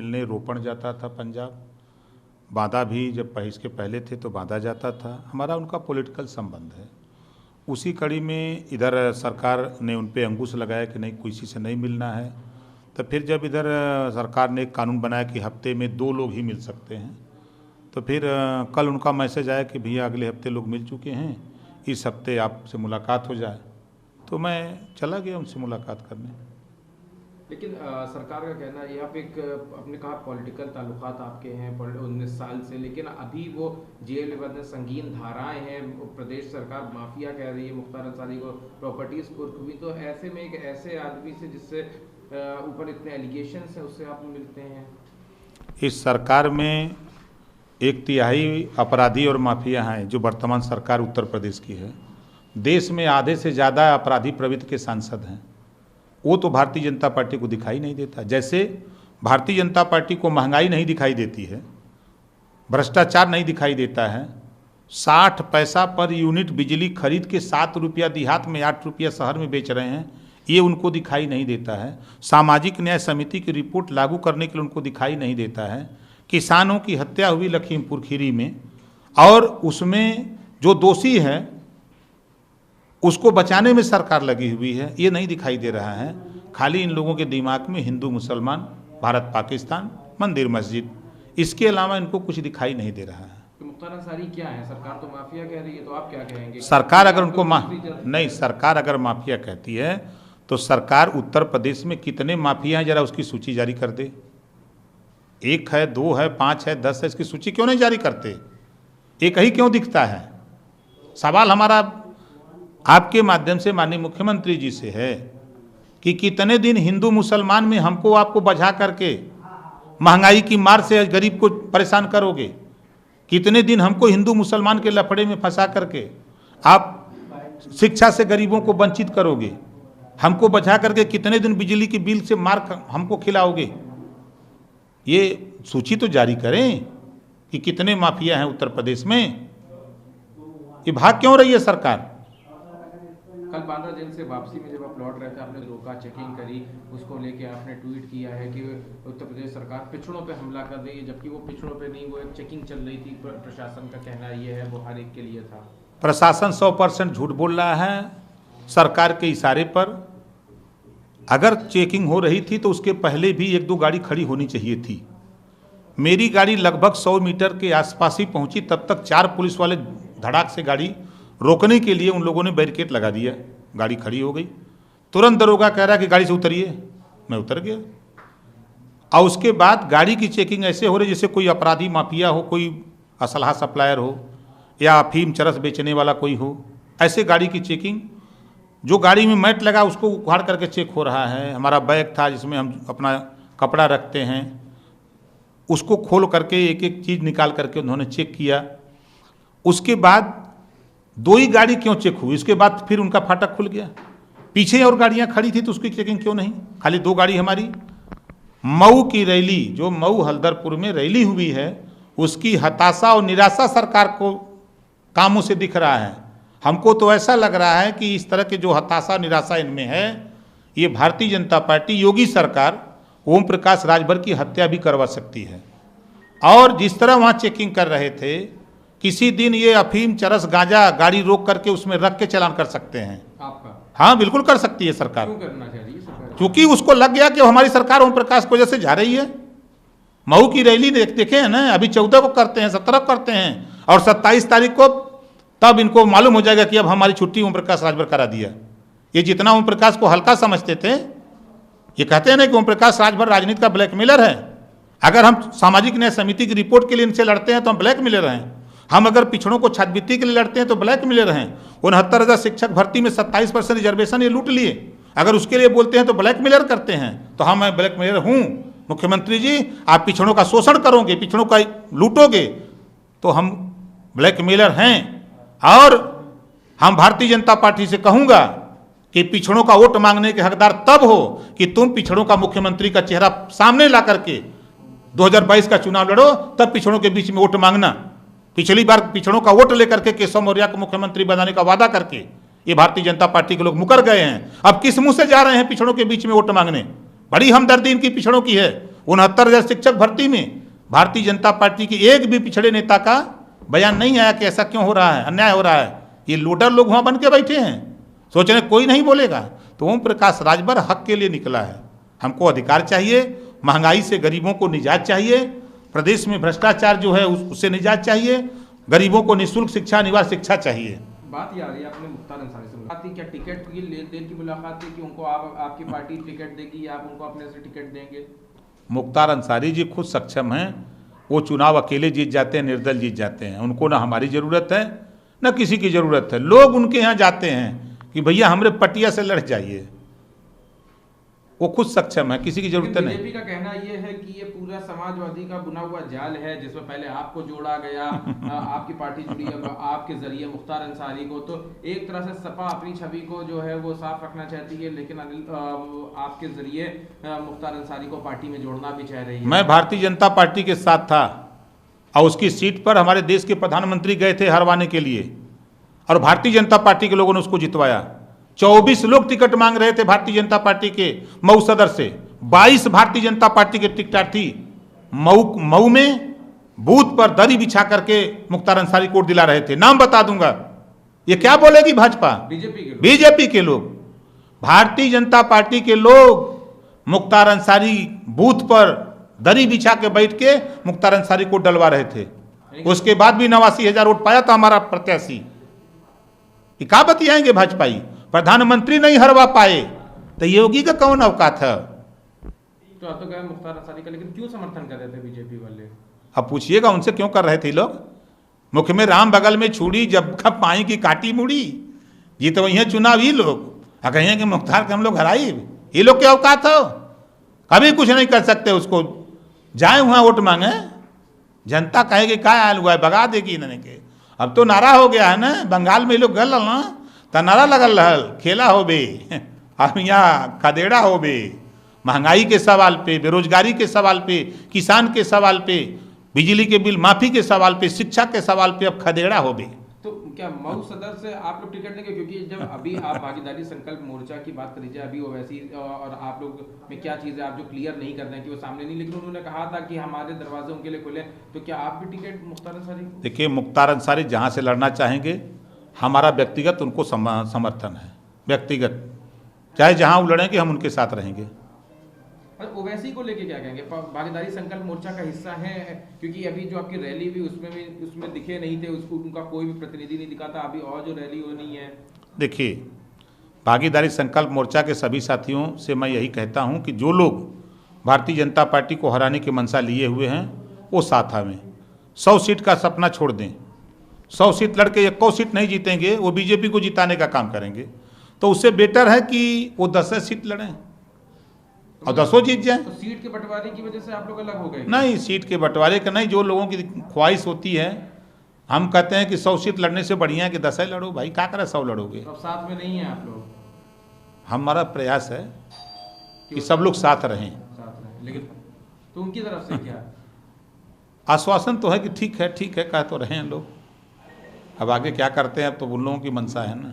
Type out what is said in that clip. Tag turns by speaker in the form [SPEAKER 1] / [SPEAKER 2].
[SPEAKER 1] मिलने रोपण जाता था पंजाब, बांदा भी जब इसके पहले थे तो बांदा जाता था। हमारा उनका पॉलिटिकल संबंध है। उसी कड़ी में इधर सरकार ने उन पे अंकुश लगाया कि नहीं, किसी से नहीं मिलना है। तो फिर जब इधर सरकार ने एक कानून बनाया कि हफ्ते में 2 लोग ही मिल सकते हैं, तो फिर कल उनका मैसेज आया कि भैया अगले हफ्ते लोग मिल चुके हैं, इस हफ्ते आपसे मुलाकात हो जाए। तो मैं चला गया उनसे मुलाकात करने।
[SPEAKER 2] लेकिन सरकार का कहना है, यहाँ पे एक आपने कहा पॉलिटिकल ताल्लुकात आपके हैं 19 साल से, लेकिन अभी वो जेल में संगीन धाराएं हैं, प्रदेश सरकार माफिया कह रही है मुख्तार अंसारी को, प्रॉपर्टीज कुर्क हुई। तो ऐसे में एक ऐसे आदमी से जिससे ऊपर इतने एलिगेशंस हैं, उससे आप मिलते हैं?
[SPEAKER 1] इस सरकार में 1/3 अपराधी और माफिया हैं जो वर्तमान सरकार उत्तर प्रदेश की है। देश में आधे से ज़्यादा अपराधी प्रवृत्ति के सांसद हैं। वो तो भारतीय जनता पार्टी को दिखाई नहीं देता। जैसे भारतीय जनता पार्टी को महंगाई नहीं दिखाई देती है, भ्रष्टाचार नहीं दिखाई देता है, 60 पैसा पर यूनिट बिजली खरीद के 7 रुपया देहात में 8 रुपया शहर में बेच रहे हैं, ये उनको दिखाई नहीं देता है। सामाजिक न्याय समिति की रिपोर्ट लागू करने के लिए उनको दिखाई नहीं देता है। किसानों की हत्या हुई लखीमपुर खीरी में, और उसमें जो दोषी है उसको बचाने में सरकार लगी हुई है, ये नहीं दिखाई दे रहा है। खाली इन लोगों के दिमाग में हिंदू मुसलमान, भारत पाकिस्तान, मंदिर मस्जिद, इसके अलावा इनको कुछ दिखाई नहीं दे रहा है।
[SPEAKER 2] तो मुख्तार अंसारी क्या है? सरकार तो माफिया कह रही है, तो आप क्या कहेंगे?
[SPEAKER 1] सरकार अगर उनको नहीं, सरकार अगर माफिया कहती है तो सरकार उत्तर प्रदेश में कितने माफिया हैं जरा उसकी सूची जारी कर दे। 1 है, 2 है, 5 है, 10 है, इसकी सूची क्यों नहीं जारी करते? एक ही क्यों दिखता है? सवाल हमारा आपके माध्यम से माननीय मुख्यमंत्री जी से है कि कितने दिन हिंदू मुसलमान में हमको आपको बझा करके महंगाई की मार से गरीब को परेशान करोगे? कितने दिन हमको हिंदू मुसलमान के लफड़े में फंसा करके आप शिक्षा से गरीबों को वंचित करोगे? हमको बचा करके कितने दिन बिजली की बिल से मार हमको खिलाओगे? ये सूची तो जारी करें कि कितने माफिया हैं उत्तर प्रदेश में। ये भाग क्यों रही है सरकार?
[SPEAKER 2] कल बांदा जेल से वापसी में जब आप लौट रहे थे, आपने रोका, चेकिंग करी, उसको लेके आपने ट्वीट किया है कि उत्तर प्रदेश सरकार पिछड़ों पे हमला कर रही है, जबकि वो पिछड़ों पे नहीं, वो एक चेकिंग चल रही थी। प्रशासन का कहना ये है वो हर एक के लिए था।
[SPEAKER 1] प्रशासन 100% झूठ बोल रहा है सरकार के इशारे पर। अगर चेकिंग हो रही थी तो उसके पहले भी 1-2 गाड़ी खड़ी होनी चाहिए थी। मेरी गाड़ी लगभग 100 मीटर के आसपास ही पहुंची, तब तक 4 पुलिस वाले धड़ाक से गाड़ी रोकने के लिए उन लोगों ने बैरिकेड लगा दिया। गाड़ी खड़ी हो गई, तुरंत दरोगा कह रहा कि गाड़ी से उतरिए, मैं उतर गया। और उसके बाद गाड़ी की चेकिंग ऐसे हो रही जैसे कोई अपराधी माफिया हो, कोई असलहा सप्लायर हो या अफीम चरस बेचने वाला कोई हो, ऐसे गाड़ी की चेकिंग। जो गाड़ी में मैट लगा उसको उखाड़ करके चेक हो रहा है। हमारा बैग था जिसमें हम अपना कपड़ा रखते हैं, उसको खोल करके एक एक चीज़ निकाल करके उन्होंने चेक किया। उसके बाद 2 ही गाड़ी क्यों चेक हुई? उसके बाद फिर उनका फाटक खुल गया। पीछे और गाड़ियां खड़ी थी तो उसकी चेकिंग क्यों नहीं? खाली 2 गाड़ी हमारी। मऊ की रैली, जो मऊ हल्दरपुर में रैली हुई है, उसकी हताशा और निराशा सरकार को कामों से दिख रहा है। हमको तो ऐसा लग रहा है कि इस तरह के जो हताशा निराशा इनमें है, ये भारतीय जनता पार्टी, योगी सरकार ओम प्रकाश राजभर की हत्या भी करवा सकती है। और जिस तरह वहाँ चेकिंग कर रहे थे, किसी दिन ये अफीम चरस गांजा गाड़ी रोक करके उसमें रख के चालान कर सकते हैं।
[SPEAKER 2] आपका?
[SPEAKER 1] हाँ, बिल्कुल कर सकती है सरकार।
[SPEAKER 2] क्यों करना चाहिए सरकार?
[SPEAKER 1] क्योंकि उसको लग गया कि हमारी सरकार ओम प्रकाश की वजह से जा रही है। मऊ की रैली देखे हैं ना, अभी 14 को करते हैं, 17 को करते हैं, और 27 तारीख को तब इनको मालूम हो जाएगा कि अब हमारी छुट्टी ओम प्रकाश राजभर करा दिया। ये जितना ओम प्रकाश को हल्का समझते थे, ये कहते हैं ना कि ओम प्रकाश राजभर राजनीति का ब्लैकमेलर है। अगर हम सामाजिक न्याय समिति की रिपोर्ट के लिए इनसे लड़ते हैं तो हम ब्लैकमेलर हैं। हम अगर पिछड़ों को छात्रवृत्ति के लिए लड़ते हैं तो ब्लैकमेलर हैं। 69,000 शिक्षक भर्ती में 27% रिजर्वेशन ये लूट लिए, अगर उसके लिए बोलते हैं तो ब्लैकमेलर करते हैं। तो हाँ, मैं ब्लैकमेलर हूँ। मुख्यमंत्री जी, आप पिछड़ों का शोषण करोगे, पिछड़ों का लूटोगे, तो हम ब्लैकमेलर हैं। और हम भारतीय जनता पार्टी से कहूँगा कि पिछड़ों का वोट मांगने के हकदार तब हो कि तुम पिछड़ों का मुख्यमंत्री का चेहरा सामने ला करके 2022 का चुनाव लड़ो, तब पिछड़ों के बीच में वोट मांगना। पिछली बार पिछड़ों का वोट लेकर के केशव मौर्य को मुख्यमंत्री बनाने का वादा करके ये भारतीय जनता पार्टी के लोग मुकर गए हैं। अब किस मुंह से जा रहे हैं पिछड़ों के बीच में वोट मांगने? बड़ी हमदर्दी इनकी पिछड़ों की है। 69,000 शिक्षक भर्ती में भारतीय जनता पार्टी के एक भी पिछड़े नेता का बयान नहीं आया कि ऐसा क्यों हो रहा है, अन्याय हो रहा है। ये लूटर लोग वहाँ बन के बैठे हैं, सोच रहे कोई नहीं बोलेगा। तो ओम प्रकाश राजभर हक के लिए निकला है। हमको अधिकार चाहिए, महंगाई से गरीबों को निजात चाहिए, प्रदेश में भ्रष्टाचार जो है उससे निजात चाहिए, गरीबों को निःशुल्क शिक्षा, अनिवार्य शिक्षा चाहिए।
[SPEAKER 2] बात ये आ रही है, आपने मुख्तार अंसारी से मुलाकात थी, क्या टिकट की लेन देन की मुलाकात थी कि उनको आपकी पार्टी टिकट देगी या आप उनको अपने से टिकट देंगे?
[SPEAKER 1] मुख्तार अंसारी जी खुद सक्षम हैं, वो चुनाव अकेले जीत जाते हैं, निर्दल जीत जाते हैं। उनको ना हमारी ज़रूरत है ना किसी की ज़रूरत है। लोग उनके यहाँ जाते हैं कि भैया हमरे पटिया से लड़ जाइए, वो खुद सक्षम है, किसी की जरूरत नहीं।
[SPEAKER 2] बीजेपी का कहना ये है कि ये पूरा समाजवादी का बुना हुआ जाल है, जिसमें पहले आपको जोड़ा गया, आपकी पार्टी जुड़ी अब आपके जरिए मुख्तार अंसारी को, तो एक तरह से सपा अपनी छवि को जो है वो साफ रखना चाहती है, लेकिन आपके जरिए मुख्तार अंसारी को पार्टी में जोड़ना भी चाह रही है।
[SPEAKER 1] मैं भारतीय जनता पार्टी के साथ था और उसकी सीट पर हमारे देश के प्रधानमंत्री गए थे हरवाने के लिए, और भारतीय जनता पार्टी के लोगों ने उसको जितवाया। 24 लोग टिकट मांग रहे थे भारतीय जनता पार्टी के मऊ सदर से, 22 भारतीय जनता पार्टी के टिकटार्थी मऊ में बूथ पर दरी बिछा करके मुख्तार अंसारी को वोट दिला रहे थे। नाम बता दूंगा, ये क्या बोलेगी भाजपा? बीजेपी के लोग, भारतीय जनता पार्टी के लोग मुख्तार अंसारी बूथ पर दरी बिछा के बैठ के मुख्तार अंसारी को डलवा रहे थे। उसके बाद भी 89,000 वोट पाया था हमारा प्रत्याशी। क्या बतियाएंगे भाजपाई? प्रधानमंत्री नहीं हरवा पाए तो योगी का कौन औकात है?
[SPEAKER 2] तो आप तो कहे मुख्तार अंसारी का, लेकिन क्यों समर्थन कर रहे थे बीजेपी वाले?
[SPEAKER 1] अब पूछिएगा उनसे क्यों कर रहे थे लोग। मुख में राम बगल में छुड़ी, जब कब पाई की काटी मुड़ी। ये तो वही चुनाव ही लोग कहें कि मुख्तार के हम लोग हराई, ये लोग क्या औकात हो? कभी कुछ नहीं कर सकते उसको। जाए वहाँ वोट मांगे, जनता कहेगी क्या आयल हुआ है, भगा देगी इन्होंने के। अब तो नारा हो गया है ना, बंगाल में लोग गल ना तो नारा लगल रहल, खेला हो बे, अब यहाँ खदेड़ा हो बे। महंगाई के सवाल पे, बेरोजगारी के सवाल पे, किसान के सवाल पे, बिजली के बिल माफी के सवाल पे, शिक्षा के सवाल पे अब खदेड़ा हो बे।
[SPEAKER 2] तो क्या मऊ सदर से आप लोग टिकट लेंगे? क्योंकि जब अभी आप भागीदारी संकल्प मोर्चा की बात करीजिए, अभी ओवैसी और आप लोग में क्या चीज़ है आप जो क्लियर नहीं कर रहे हैं कि वो सामने नहीं, लेकिन उन्होंने कहा था कि हमारे दरवाजे उनके लिए खुले, तो क्या आप भी टिकट मुख्तार अंसारी?
[SPEAKER 1] देखिए, मुख्तार अंसारी जहाँ से लड़ना चाहेंगे, हमारा व्यक्तिगत उनको समर्थन है, व्यक्तिगत, चाहे जहाँ वो लड़ेंगे हम उनके साथ रहेंगे।
[SPEAKER 2] ओवैसी को लेके क्या कहेंगे? भागीदारी संकल्प मोर्चा का हिस्सा है, क्योंकि अभी जो आपकी रैली भी उसमें दिखे नहीं थे, उसको उनका कोई भी प्रतिनिधि नहीं दिखा था। अभी और जो रैली होनी है, देखिए,
[SPEAKER 1] भागीदारी संकल्प मोर्चा के सभी साथियों से मैं यही कहता हूं कि जो लोग भारतीय जनता पार्टी को हराने की मंशा लिए हुए हैं वो साथ आवें। 100 सीट का सपना छोड़ दें। 100 सीट लड़के 1 सीट नहीं जीतेंगे, वो बीजेपी को जिताने का काम करेंगे। तो उससे बेटर है कि वो 10 सीट लड़ें और 10 जीत जाए।
[SPEAKER 2] तो सीट के बंटवारे की वजह से आप लोग अलग हो गए?
[SPEAKER 1] नहीं, सीट के बंटवारे का नहीं, जो लोगों की ख्वाहिश होती है। हम कहते हैं कि 100 सीट लड़ने से बढ़िया है कि 10 लड़ो। भाई क्या करे 100 लड़ोगे?
[SPEAKER 2] तो अब साथ में नहीं है आप लोग?
[SPEAKER 1] हमारा प्रयास है कि सब लोग साथ रहें,
[SPEAKER 2] लेकिन तो उनकी तरफ से क्या
[SPEAKER 1] आश्वासन तो है कि ठीक है कह तो रहे हैं लोग। अब आगे क्या करते हैं, अब तो उन लोगों की मंशा है ना।